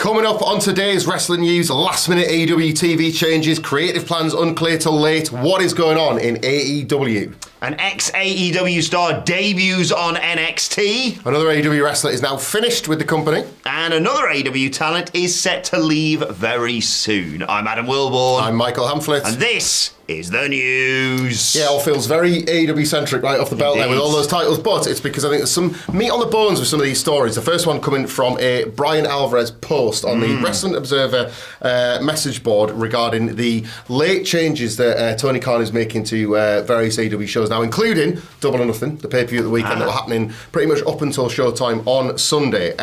Coming up on today's wrestling news, last minute AEW TV changes, creative plans unclear till late. What is going on in AEW? An ex-AEW star debuts on NXT. Another AEW wrestler is now finished with the company. And another AEW talent is set to leave very soon. I'm Adam Wilborn. I'm Michael Hamflett. And this is the news. Yeah, it all feels very AEW-centric right off the belt there with all those titles, but it's because I think there's some meat on the bones with some of these stories. The first one coming from a Brian Alvarez post on the Wrestling Observer message board regarding the late changes that Tony Khan is making to various AEW shows now, including Double or Nothing, the pay-per-view at the weekend that were happening pretty much up until showtime on Sunday.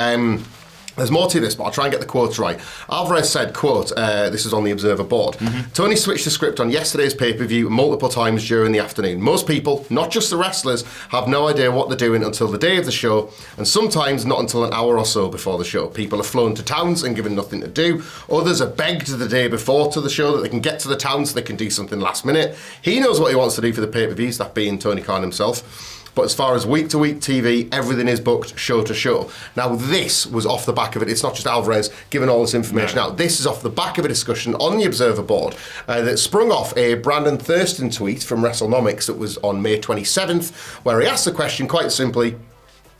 There's more to this, but I'll try and get the quotes right. Alvarez said, quote, this is on the Observer board, Tony switched the script on yesterday's pay-per-view multiple times during the afternoon. Most people, not just the wrestlers, have no idea what they're doing until the day of the show, and sometimes not until an hour or so before the show. People are flown to towns and given nothing to do. Others are begged the day before to the show that they can get to the town so they can do something last minute. He knows what he wants to do for the pay-per-views, that being Tony Khan himself. But as far as week-to-week TV, everything is booked show to show. Now, this was off the back of it. It's not just Alvarez giving all this information out. This is off the back of a discussion on the Observer board that sprung off a Brandon Thurston tweet from WrestleNomics that was on May 27th, where he asked the question quite simply,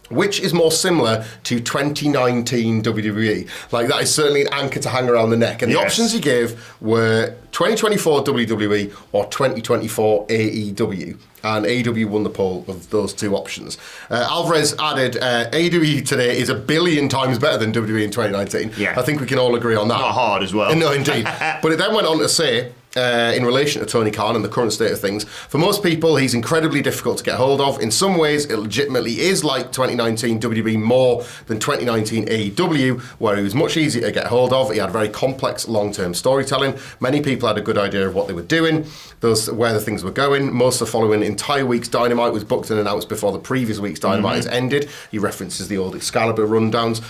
which is more similar to 2019 WWE? Like, that is certainly an anchor to hang around the neck. And the options he gave were 2024 WWE or 2024 AEW. And AEW won the poll of those two options. Alvarez added, AEW today is 1 billion times better than WWE in 2019. Yeah. I think we can all agree on that. Not hard as well. No, indeed. But it then went on to say, in relation to Tony Khan and the current state of things, for most people, he's incredibly difficult to get hold of. In some ways, it legitimately is like 2019 WWE more than 2019 AEW, where he was much easier to get hold of. He had very complex long-term storytelling. Many people had a good idea of what they were doing, where the things were going. Most of the following entire week's Dynamite was booked and announced before the previous week's Dynamite has ended. He references the old Excalibur rundowns.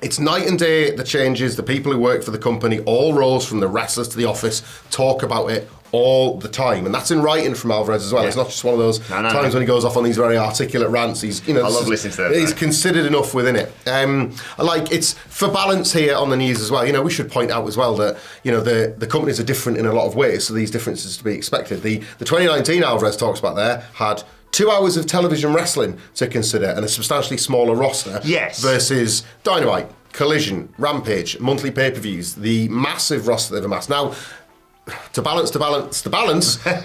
It's night and day, the changes. The people who work for the company, all roles from the wrestlers to the office, talk about it all the time. And that's in writing from Alvarez as well. Yeah. It's not just one of those times when he goes off on these very articulate rants. He's, I love listening to that. He's considered enough within it. It's for balance here on the news as well. We should point out as well that, the companies are different in a lot of ways, so these differences to be expected. The 2019 Alvarez talks about there had 2 hours of television wrestling to consider and a substantially smaller roster versus Dynamite, Collision, Rampage, monthly pay-per-views, the massive roster they've amassed. Now, to balance,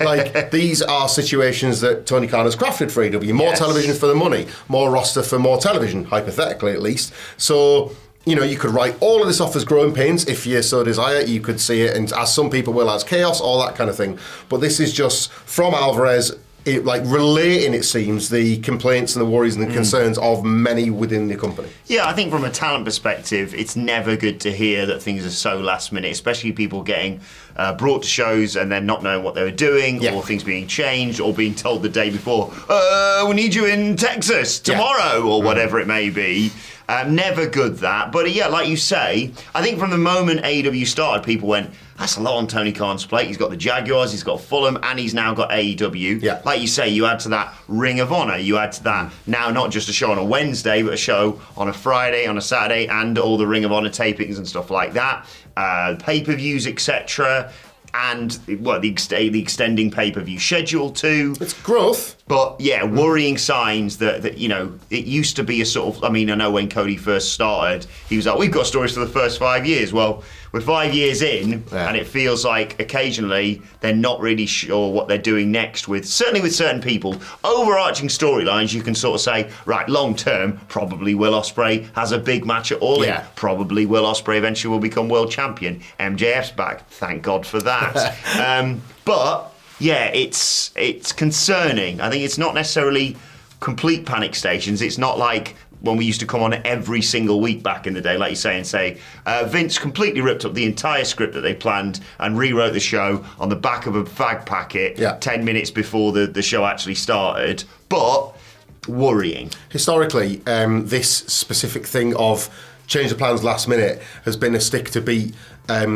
like, these are situations that Tony Khan has crafted for AEW. More television for the money, more roster for more television, hypothetically at least. So, you could write all of this off as growing pains if you so desire. You could see it, and as some people will, as chaos, all that kind of thing. But this is just from Alvarez, relating, it seems, the complaints and the worries and the concerns of many within the company. Yeah, I think from a talent perspective, it's never good to hear that things are so last minute, especially people getting brought to shows and then not knowing what they were doing, or things being changed, or being told the day before, we need you in Texas tomorrow, or whatever it may be. Never good, that. But like you say, I think from the moment AEW started, people went, that's a lot on Tony Khan's plate. He's got the Jaguars, he's got Fulham, and he's now got AEW. Yeah. Like you say, you add to that Ring of Honor, you add to that now not just a show on a Wednesday, but a show on a Friday, on a Saturday, and all the Ring of Honor tapings and stuff like that, pay-per-views, etc., and the extending pay-per-view schedule too. It's growth. But worrying signs that it used to be a sort of, I know when Cody first started, he was like, we've got stories for the first 5 years. Well, we're 5 years in, and it feels like occasionally they're not really sure what they're doing next certainly with certain people. Overarching storylines, you can sort of say, right, long term, probably Will Ospreay has a big match at All In. Probably Will Ospreay eventually will become world champion. MJF's back. Thank God for that. But it's concerning. I think it's not necessarily complete panic stations. It's not like when we used to come on every single week back in the day, like you say, and say, Vince completely ripped up the entire script that they planned and rewrote the show on the back of a fag packet 10 minutes before the show actually started. But worrying. Historically, this specific thing of change the plans last minute has been a stick to beat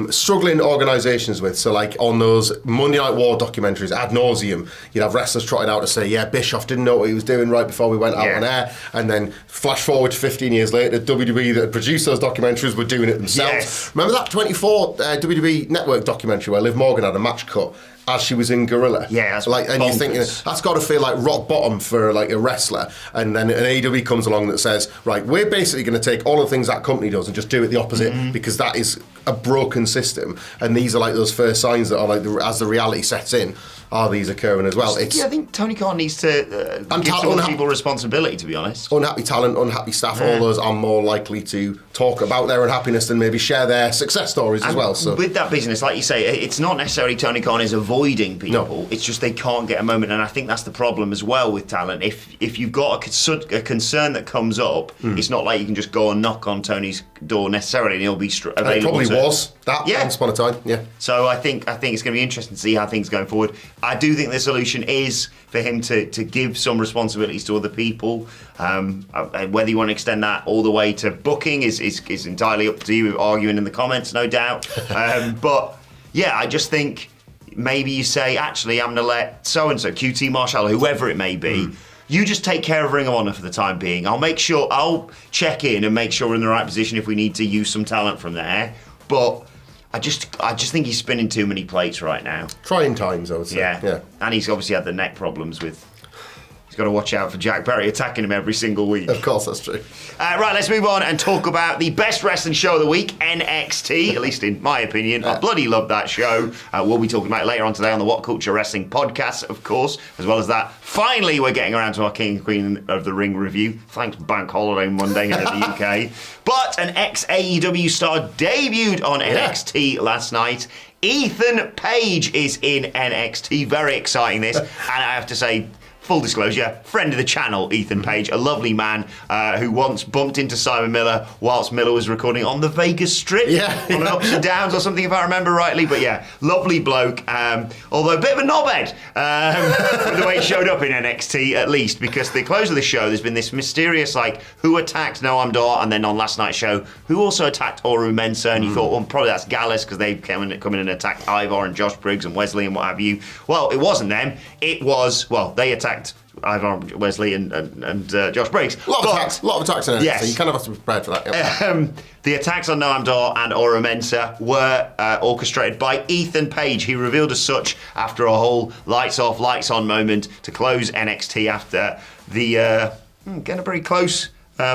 struggling organisations with. So like on those Monday Night War documentaries, ad nauseum, you'd have wrestlers trotted out to say, yeah, Bischoff didn't know what he was doing right before we went out on air. And then flash forward to 15 years later, WWE that had produced those documentaries were doing it themselves. Yes. Remember that 24 WWE Network documentary where Liv Morgan had a match cut as she was in Gorilla? Yeah, that's like, and bonkers. you're thinking that's got to feel like rock bottom for like a wrestler. And then an AEW comes along that says, right, we're basically going to take all the things that company does and just do it the opposite because that is a broken system. And these are like those first signs that are like as the reality sets in. Are these occurring as well? I think Tony Khan needs to give some people responsibility, to be honest. Unhappy talent, unhappy staff, all those are more likely to talk about their unhappiness than maybe share their success stories as well. So with that business, like you say, it's not necessarily Tony Khan is avoiding people. No. It's just they can't get a moment, and I think that's the problem as well with talent. If you've got a concern that comes up, it's not like you can just go and knock on Tony's door necessarily, and he'll be available. It probably was that once upon a time. Yeah. So I think it's going to be interesting to see how things going forward. I do think the solution is for him to give some responsibilities to other people. Whether you want to extend that all the way to booking is entirely up to you, arguing in the comments, no doubt. But yeah, I just think maybe you say, actually, I'm going to let so-and-so, QT Marshall, whoever it may be, you just take care of Ring of Honor for the time being. I'll check in and make sure we're in the right position if we need to use some talent from there. But I just think he's spinning too many plates right now. Trying times, I would say. Yeah. And he's obviously had the neck problems with... He's got to watch out for Jack Perry attacking him every single week. Of course, that's true. Right, let's move on and talk about the best wrestling show of the week, NXT, at least in my opinion. I bloody love that show. We'll be talking about it later on today on the What Culture Wrestling podcast, of course. As well as that, finally we're getting around to our King and Queen of the Ring review. Thanks, Bank Holiday Monday here in the UK. But an ex-AEW star debuted on NXT last night. Ethan Page is in NXT. Very exciting, this. And I have to say... Full disclosure, friend of the channel, Ethan Page, a lovely man who once bumped into Simon Miller whilst Miller was recording on the Vegas Strip on an Ups and Downs or something, if I remember rightly. But yeah, lovely bloke, although a bit of a knobhead with the way he showed up in NXT, at least, because the close of the show, there's been this mysterious, like, who attacked Noam Dar, and then on last night's show, who also attacked Oru Mensah, and you thought, well, probably that's Gallus, because they come in and attacked Ivar and Josh Briggs and Wesley and what have you. Well, it wasn't them. It was, well, they attacked Ivar, Wesley and Josh Briggs. A lot of attacks in it, yes. So you kind of have to be prepared for that. Yep. The attacks on Noam Dar and Oru Mensah were orchestrated by Ethan Page. He revealed as such after a whole lights off, lights on moment to close NXT after the getting a pretty close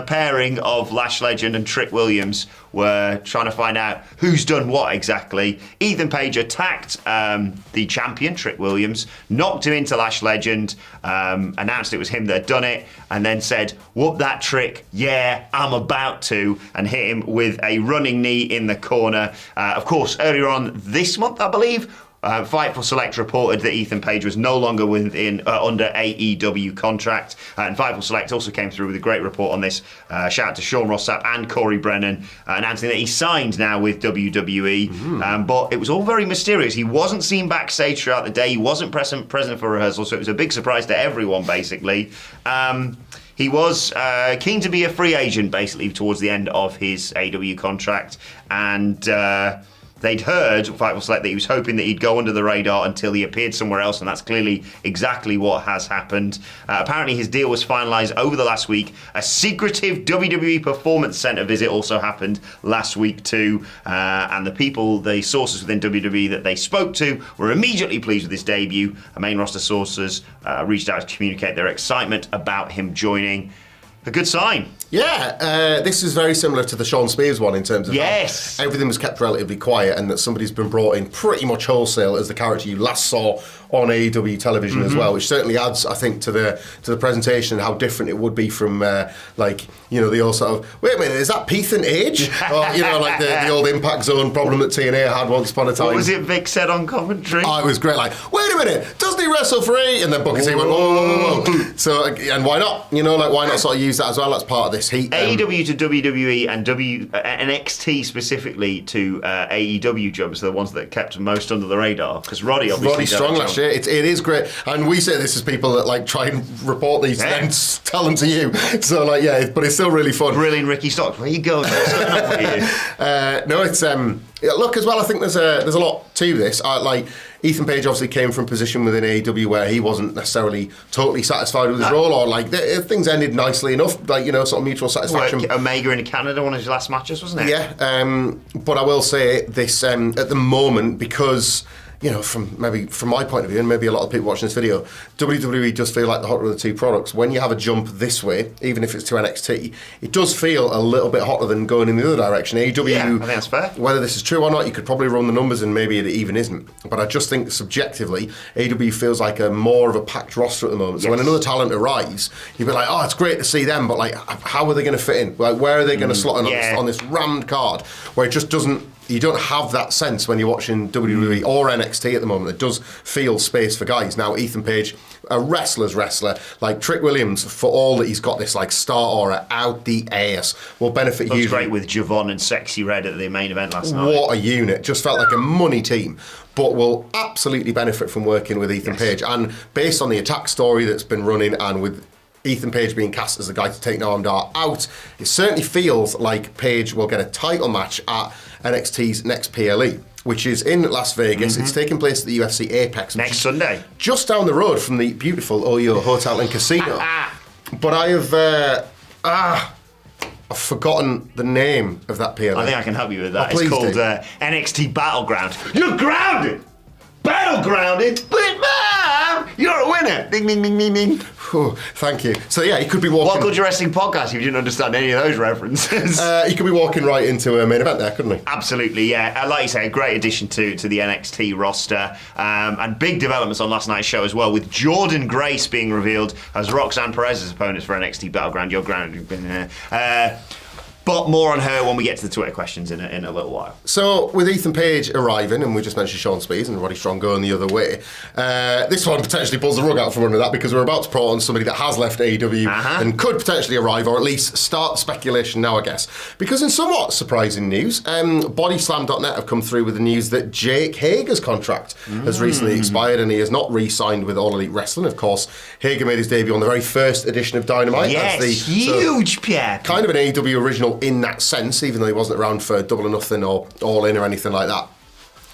pairing of Lash Legend and Trick Williams were trying to find out who's done what exactly. Ethan Page attacked the champion, Trick Williams, knocked him into Lash Legend, announced it was him that had done it, and then said, whoop that Trick, yeah, I'm about to, and hit him with a running knee in the corner. Of course, earlier on this month, I believe, Fightful Select reported that Ethan Page was no longer under AEW contract, and Fightful Select also came through with a great report on this. Shout out to Sean Rossap and Corey Brennan, announcing that he signed now with WWE, but it was all very mysterious. He wasn't seen backstage throughout the day, he wasn't present for rehearsal, so it was a big surprise to everyone, basically. He was keen to be a free agent, basically, towards the end of his AEW contract, and they'd heard, Fightful Select, that he was hoping that he'd go under the radar until he appeared somewhere else, and that's clearly exactly what has happened. Apparently his deal was finalised over the last week. A secretive WWE Performance Centre visit also happened last week too, and the sources within WWE that they spoke to were immediately pleased with his debut. Main roster sources reached out to communicate their excitement about him joining. A good sign. Yeah, this is very similar to the Sean Spears one in terms of how everything was kept relatively quiet and that somebody's been brought in pretty much wholesale as the character you last saw on AEW television as well, which certainly adds, I think, to the presentation and how different it would be from, the old sort of, wait a minute, is that Pethan Age? Or, like the old Impact Zone problem that TNA had once upon a time. What was it Vic said on commentary? Oh, it was great, like, wait a minute, doesn't he wrestle free? And then Booker T went, whoa. So, and why not? Why not sort of use that as well? That's part of this heat. AEW to WWE and NXT specifically to AEW jobs are the ones that kept most under the radar, because Roddy strong last year. It is great, and we say this as people that like try and report these and tell them to you. So but it's still really fun. Brilliant, Ricky Stocks. Where you going? What's going on with you? No, it's Yeah, look, as well, I think there's a lot to this. Like, Ethan Page obviously came from a position within AEW where he wasn't necessarily totally satisfied with his role, or like things ended nicely enough, like, you know, sort of mutual satisfaction. Omega in Canada, one of his last matches, wasn't it? Yeah, but I will say this at the moment, because, you know, from my point of view, and maybe a lot of people watching this video, WWE does feel like the hotter of the two products. When you have a jump this way, even if it's to NXT, it does feel a little bit hotter than going in the other direction. AEW, yeah, I think that's fair. Whether this is true or not, you could probably run the numbers and maybe it even isn't. But I just think subjectively, AEW feels like more of a packed roster at the moment. So when another talent arrives, you'd be like, oh, it's great to see them, but like, how are they going to fit in? Like, where are they going to slot in on this rammed card, where it just doesn't. You don't have that sense when you're watching WWE or NXT at the moment. It does feel space for guys. Now, Ethan Page, a wrestler's wrestler, like Trick Williams, for all that he's got this like star aura out the ass, will benefit hugely. That's great with Javon and Sexy Red at the main event last night. What a unit. Just felt like a money team. But will absolutely benefit from working with Ethan Page. And based on the attack story that's been running, and with Ethan Page being cast as the guy to take Noam Dar out, it certainly feels like Page will get a title match at NXT's next PLE, which is in Las Vegas. It's taking place at the UFC Apex. Next Sunday. Just down the road from the beautiful Oyo Hotel and Casino. But I have... I've forgotten the name of that PLE. I think I can help you with that. Oh, it's called NXT Battleground. You're grounded! Battlegrounded? But Mom, you're a winner! Ding, ding, ding, ding, ding. Oh, thank you. So yeah, he could be walking... Welcome to your wrestling podcast if you didn't understand any of those references. He could be walking right into a main event there, couldn't he? Absolutely, yeah. Like you say, a great addition to the NXT roster. And big developments on last night's show as well, with Jordan Grace being revealed as Roxanne Perez's opponents for NXT Battleground. You're grounded. But more on her when we get to the Twitter questions in a little while. So, with Ethan Page arriving, and we just mentioned Sean Spears and Roddy Strong going the other way, this one potentially pulls the rug out from under that, because we're about to put on somebody that has left AEW and could potentially arrive, or at least start speculation now, I guess. Because in somewhat surprising news, Bodyslam.net have come through with the news that Jake Hager's contract has recently expired, and he has not re-signed with All Elite Wrestling. Of course, Hager made his debut on the very first edition of Dynamite. Yes, huge, Pierre. Kind of an AEW original in that sense, even though he wasn't around for Double or Nothing or All In or anything like that.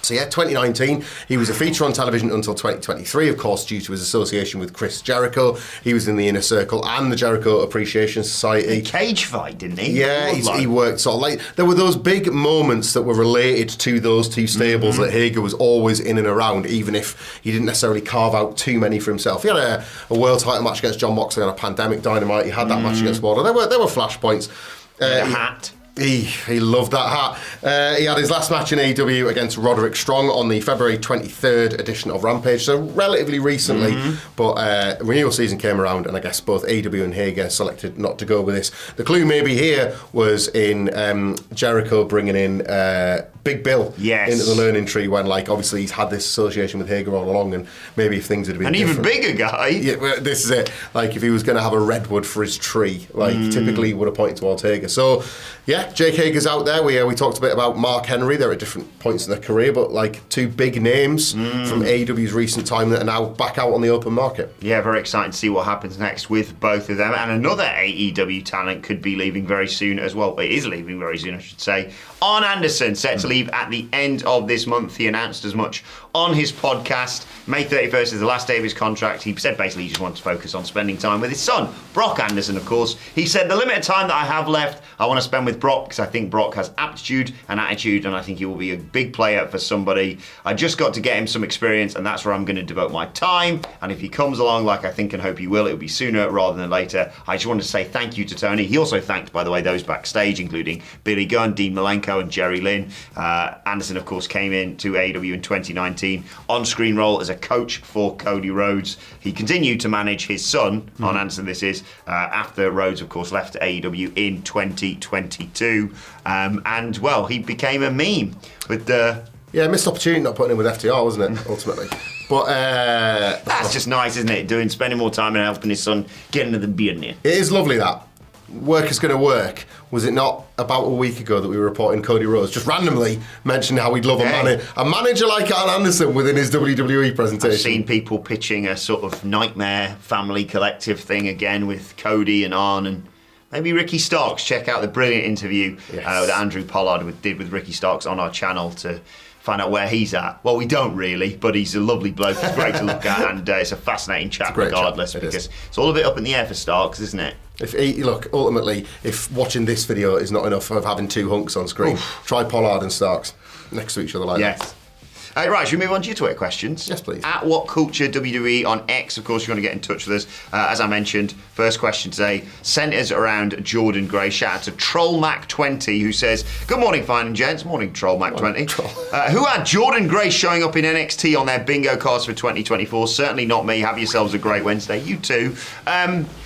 So yeah, 2019, he was a feature on television until 2023, of course, due to his association with Chris Jericho. He was in the Inner Circle and the Jericho Appreciation Society. A cage fight, didn't he? Yeah, he worked sort of like... There were those big moments that were related to those two stables that Hager was always in and around, even if he didn't necessarily carve out too many for himself. He had a world title match against John Moxley on a Pandemic Dynamite. He had that match against Wardlow. There were flashpoints. Hat. He loved that hat. He had his last match in AEW against Roderick Strong on the February 23rd edition of Rampage, so relatively recently, but renewal season came around, and I guess both AEW and Hager selected not to go with this. The clue maybe here was in Jericho bringing in Big Bill into the learning tree, when, like, obviously he's had this association with Hager all along, and maybe if things had been different. An even bigger guy. Yeah, this is it. Like, if he was going to have a redwood for his tree, like, typically he would have pointed towards Hager. So, yeah, Jake Hager's out there. We talked a bit about Mark Henry. They're at different points in their career, but like two big names from AEW's recent time that are now back out on the open market. Yeah, very excited to see what happens next with both of them. And another AEW talent could be leaving very soon as well. It is leaving very soon, I should say. Arn Anderson, set to leave at the end of this month. He announced as much on his podcast. May 31st is the last day of his contract. He said basically he just wants to focus on spending time with his son, Brock Anderson, of course. He said, the limited time that I have left, I want to spend with Brock, because I think Brock has aptitude and attitude, and I think he will be a big player for somebody. I just got to get him some experience, and that's where I'm going to devote my time. And if he comes along like I think and hope he will, it'll be sooner rather than later. I just wanted to say thank you to Tony. He also thanked, by the way, those backstage, including Billy Gunn, Dean Malenko, and Jerry Lynn. Anderson, of course, came in to AEW in 2019, on-screen role as a coach for Cody Rhodes. He continued to manage his son, Arn Anderson this is, after Rhodes, of course, left AEW in 2022. And, well, he became a meme with the... Yeah, missed opportunity not putting him with FTR, wasn't it, ultimately? But that's just nice, isn't it? Spending more time and helping his son get into the beard near. It is lovely, that. Work is going to work. Was it not about a week ago that we were reporting Cody Rhodes just randomly mentioned how we'd love a manager like Arn Anderson within his WWE presentation? I've seen people pitching a sort of nightmare family collective thing again with Cody and Arn, and Maybe Ricky Starks. Check out the brilliant interview that Andrew Pollard did with Ricky Starks on our channel to find out where he's at. Well, we don't really, but he's a lovely bloke. He's great to look at, and it's a fascinating chat regardless, because it's all a bit up in the air for Starks, isn't it? Ultimately, if watching this video is not enough of having two hunks on screen, try Pollard and Starks next to each other like that. Right, should we move on to your Twitter questions? Yes, please. At What Culture WWE on X, of course, if you want to get in touch with us. As I mentioned, first question today centres around Jordan Gray. Shout out to TrollMac20, who says, "Good morning, fine and gents." Morning, TrollMac20. Who had Jordan Gray showing up in NXT on their bingo cards for 2024? Certainly not me. Have yourselves a great Wednesday. You too.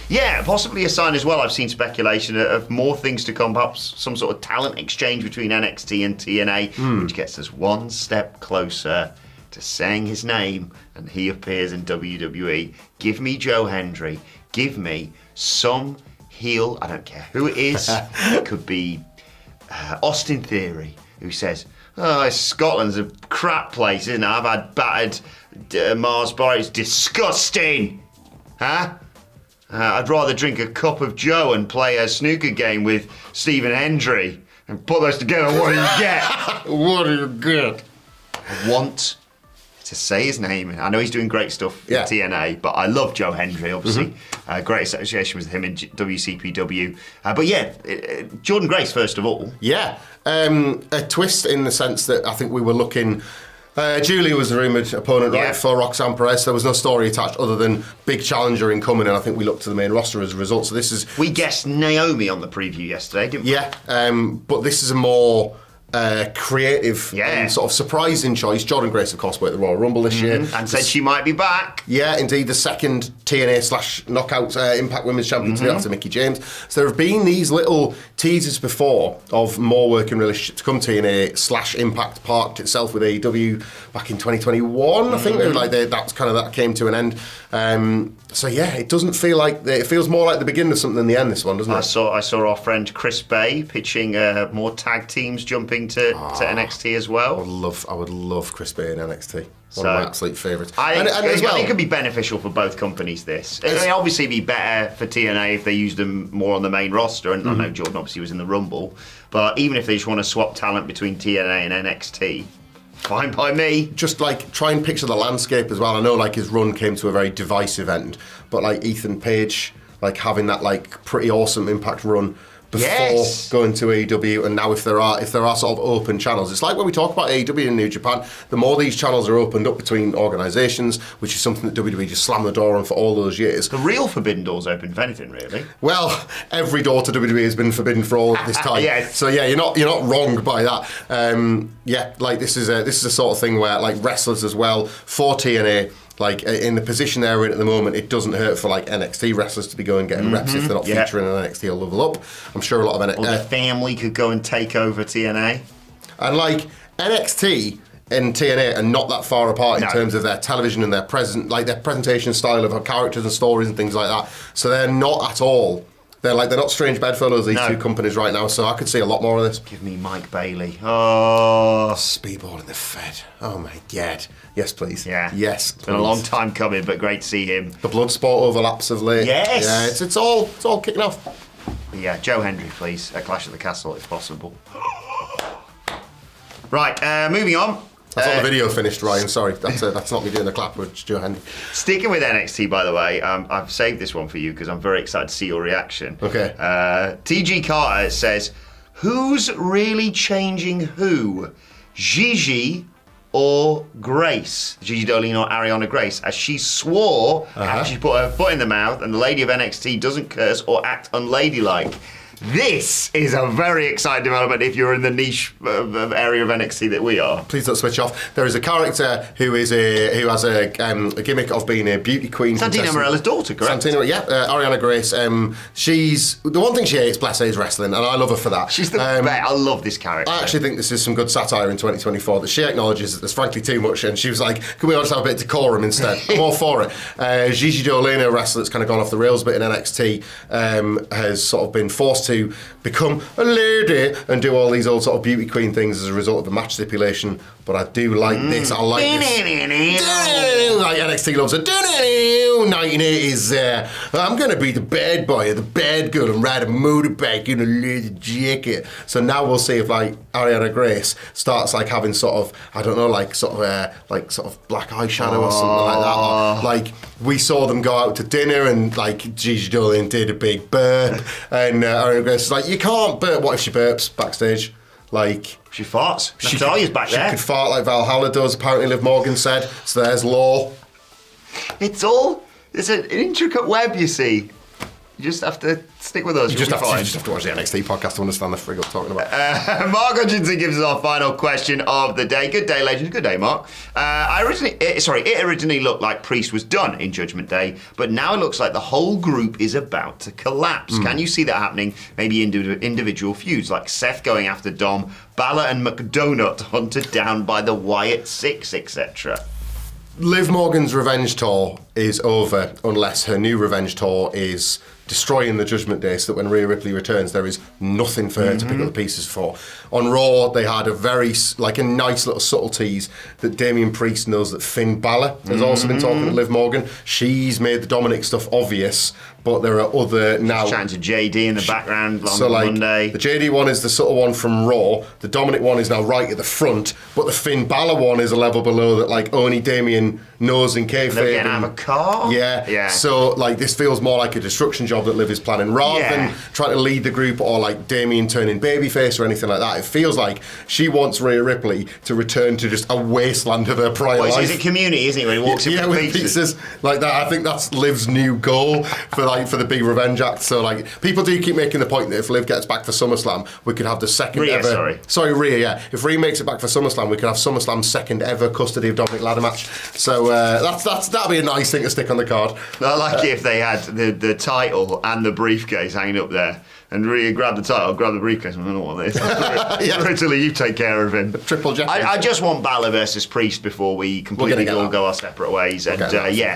Yeah, possibly a sign as well. I've seen speculation of more things to come, perhaps some sort of talent exchange between NXT and TNA, which gets us one step closer to saying his name and he appears in WWE. Give me Joe Hendry. Give me some heel. I don't care who it is. It could be Austin Theory, who says, "Oh, Scotland's a crap place, isn't it? I've had battered Mars bar. It's disgusting." Huh? I'd rather drink a cup of Joe and play a snooker game with Stephen Hendry and put those together. What do you get? What do you get? I want to say his name. I know he's doing great stuff in TNA, but I love Joe Hendry, obviously. Great association with him in WCPW. But yeah, Jordan Grace, first of all. Yeah, a twist in the sense that I think we were looking... Julia was the rumoured opponent, right, for Roxanne Perez. There was no story attached other than big challenger incoming, and I think we looked to the main roster as a result. So this is... We guessed Naomi on the preview yesterday, didn't we? Yeah, but this is a more... creative and sort of surprising choice. Jordan Grace, of course, went at the Royal Rumble this year. And said she might be back. Yeah, indeed, the second TNA/Knockout Impact Women's Champion to be after Mickie James. So there have been these little teasers before of more work in relationship to come TNA/Impact parked itself with AEW back in 2021, I think. That came to an end. So yeah, it doesn't feel like... It feels more like the beginning of something than the end, this one, doesn't it? I saw our friend Chris Bay pitching more tag teams jumping to NXT as well. I would love Chris Bay in NXT. One of my absolute favourites. I think it could be beneficial for both companies, this. It may obviously be better for TNA if they use them more on the main roster, and I know Jordan obviously was in the Rumble, but even if they just want to swap talent between TNA and NXT, fine by me. Just like try and picture the landscape as well. I know like his run came to a very divisive end, but like Ethan Page, like having that like pretty awesome Impact run before going to AEW, and now if there are sort of open channels, it's like when we talk about AEW in New Japan, the more these channels are opened up between organisations, which is something that WWE just slammed the door on for all those years. The real forbidden door's open, if anything, really. Well, every door to WWE has been forbidden for all of this time. So yeah, you're not wrong by that. Like this is a sort of thing where like wrestlers as well for TNA. Like in the position they're in at the moment, it doesn't hurt for like NXT wrestlers to be going getting reps if they're not featuring an NXT or level up. I'm sure a lot of or the family could go and take over TNA. And like NXT and TNA are not that far apart in terms of their television and their presentation style of characters and stories and things like that. So they're not at all. They're not strange bedfellows, these two companies right now, so I could see a lot more of this. Give me Mike Bailey. Oh. Speedball in the Fed. Oh my God. Yes, please. Yeah. Yes, It's been a long time coming, but great to see him. The Bloodsport overlaps of late. Yes. Yeah, it's all kicking off. But yeah, Joe Hendry, please. At Clash at the Castle, if possible. Right, moving on. That's not the video finished, Ryan. Sorry, that's not me doing the clap with Joe Hendry. Sticking with NXT, by the way, I've saved this one for you because I'm very excited to see your reaction. Okay. TG Carter says, "Who's really changing who? Gigi or Grace? Gigi Dolin or Ariana Grace?" As she swore after she put her foot in the mouth, and the lady of NXT doesn't curse or act unladylike. This is a very exciting development if you're in the niche area of NXT that we are. Please don't switch off. There is a character who has a gimmick of being a beauty queen. Santino Marella's daughter, correct? Ariana Grace. She's the one thing she hates, bless her, is wrestling, and I love her for that. She's the best. I love this character. I actually think this is some good satire in 2024 that she acknowledges that there's frankly too much, and she was like, "Can we all just have a bit of decorum instead?" I'm all for it. Gigi Dolin, a wrestler that's kind of gone off the rails a bit in NXT, has sort of been forced to become a lady and do all these old sort of beauty queen things as a result of the match stipulation. But I do like this. I like this. Like NXT loves it. 1980s. I'm going to be the bad boy or the bad girl and ride a motorbike in a leather jacket. So now we'll see if like Ariana Grace starts like having sort of, I don't know, like sort of black eyeshadow or something like that. Or, like we saw them go out to dinner and like Gigi Dolan did a big burp and Ariana Grace is like, you can't burp. What if she burps backstage? Like she farts. Natalia's back there. She could fart like Valhalla does, apparently Liv Morgan said. So there's law. It's an intricate web, you see. You just have to stick with us. You just have to watch the NXT podcast to understand the frig I'm talking about. Mark Hutchinson gives us our final question of the day. Good day, legends. Good day, Mark. It originally looked like Priest was done in Judgment Day, but now it looks like the whole group is about to collapse. Can you see that happening? Maybe individual feuds, like Seth going after Dom, Balor and McDonagh hunted down by the Wyatt Six, etc. Liv Morgan's revenge tour is over unless her new revenge tour is destroying the Judgment Day, so that when Rhea Ripley returns, there is nothing for her to pick up the pieces for. On Raw, they had a nice little subtle tease that Damian Priest knows that Finn Balor has also been talking to Liv Morgan. She's made the Dominic stuff obvious, but there are other now. She's chatting to JD in the background on Monday. The JD one is the subtle one from Raw. The Dominic one is now right at the front, but the Finn Balor one is a level below that. Like only Damian knows in kayfabe. They're getting out of a car. Yeah. So like this feels more like a destruction job that Liv is planning, rather than trying to lead the group or like Damian turning babyface or anything like that. It feels like she wants Rhea Ripley to return to just a wasteland of her prior life. He's a Community, isn't he? When he walks in with pizzas like that. I think that's Liv's new goal for the big revenge act. So like people do keep making the point that if Liv gets back for SummerSlam, we could have the second ever. Rhea. Yeah. If Rhea makes it back for SummerSlam, we could have SummerSlam's second ever custody of Dominic ladder match. So that'd be a nice thing to stick on the card. I like it if they had the title and the briefcase hanging up there, and Rhea grabbed the title, grabbed the briefcase. I don't know what it is. Literally, you take care of him. Triple Jeopardy. I just want Balor versus Priest before we completely all go our separate ways. And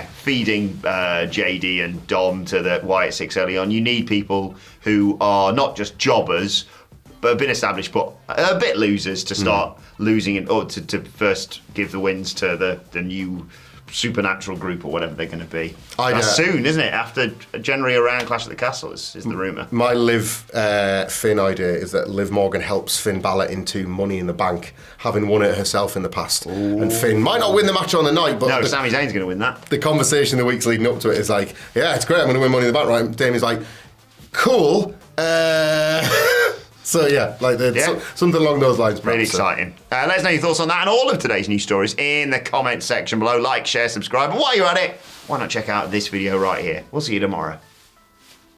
feeding JD and Dom to the Wyatt Six early on. You need people who are not just jobbers, but have been established, but a bit losers to start losing it, or to first give the wins to the new supernatural group or whatever they're going to be. That's soon, isn't it? After January around Clash at the Castle is the rumour. My Liv Finn idea is that Liv Morgan helps Finn Balor into Money in the Bank, having won it herself in the past. Ooh. And Finn might not win the match on the night, but Sami Zayn's going to win that. The conversation the weeks leading up to it is like, yeah, it's great, I'm going to win Money in the Bank, right? Damien's like, cool. So yeah, something along those lines. Really exciting. Let us know your thoughts on that and all of today's news stories in the comments section below. Like, share, subscribe, and while you're at it, why not check out this video right here? We'll see you tomorrow.